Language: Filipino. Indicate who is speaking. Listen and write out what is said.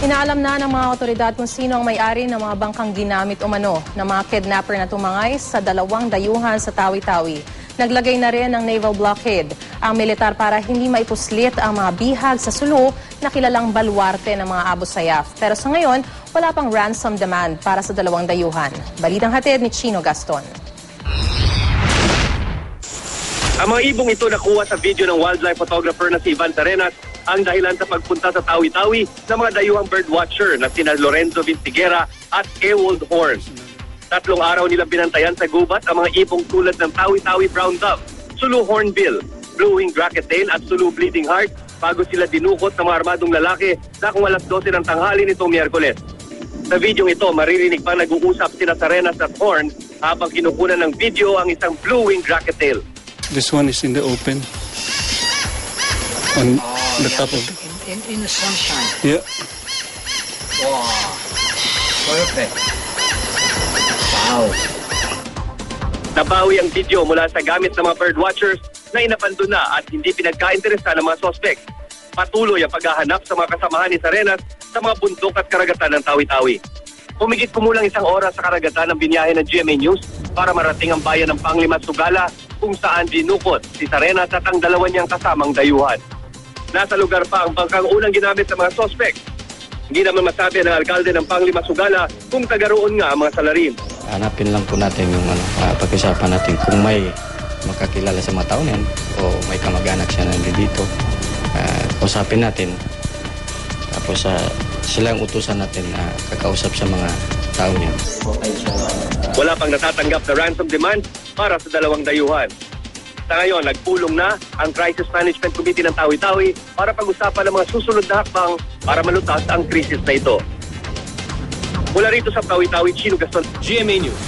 Speaker 1: Inaalam na ng mga otoridad kung sino ang may-ari ng mga bangkang ginamit umano ng mga kidnapper na tumangay sa 2 dayuhan sa Tawi-Tawi. Naglagay na rin ng naval blockade ang militar para hindi maipuslit ang mga bihag sa Sulu na kilalang baluarte ng mga Abu Sayyaf. Pero sa ngayon, wala pang ransom demand para sa 2 dayuhan. Balitang hatid ni Chino Gaston.
Speaker 2: Ang mga ibong ito nakuha sa video ng wildlife photographer na si Ivan Tarenas ang dahilan sa pagpunta sa Tawi-Tawi ng mga dayuhang birdwatcher na sina Lorenzo Vintigera at Ewald Horn. 3 araw nilang binantayan sa gubat ang mga ibong tulad ng Tawi-Tawi Brown Dove, Sulu Hornbill, Blue-winged Rackettail at Sulu Bleeding Heart bago sila dinukot ng mga armadong lalaki na kung alas 12 ng tanghali nitong Miyerkules. Sa videong ito, maririnig pang nag-uusap sina Tarenas at Horn habang kinukunan ng video ang isang Blue-winged Rackettail.
Speaker 3: This one is in the open. On the top of
Speaker 4: in the sunshine.
Speaker 3: Yeah.
Speaker 4: Wow. Perfect. Wow.
Speaker 2: Nabawi ang video mula sa gamit ng mga birdwatchers na inabandon na at hindi pinagkainteresa ng mga suspect. Patuloy ang paghahanap sa mga kasamahan ni Tarenas sa mga bundok at karagatan ng Tawi-Tawi. Humigit kumulang 1 oras sa karagatan ng biniyahe ng GMA News para marating ang bayan ng Panglimat Sugala kung saan dinukot si Tarenas at ang 2 niyang kasamang dayuhan. Nasa lugar pa ang bangkang unang ginamit sa mga suspect. Hindi naman masabi ng alkalde ng Panglimat Sugala kung taga-roon nga ang mga salarin.
Speaker 5: Hanapin lang po natin yung pag-usapan natin kung may makakilala sa mga tao niyan o may kamag-anak siya na dito. Usapin natin. Tapos sila ang utusan natin na kakausap sa mga tao niyan.
Speaker 2: Wala pang natatanggap na ransom demand para sa 2 dayuhan. Sa ngayon, nagpulong na ang Crisis Management Committee ng Tawi-Tawi para pag-usapan ng mga susunod na hakbang para malutas ang krisis na ito. Mula rito sa Tawi-Tawi, Chino Gaston, GMA News.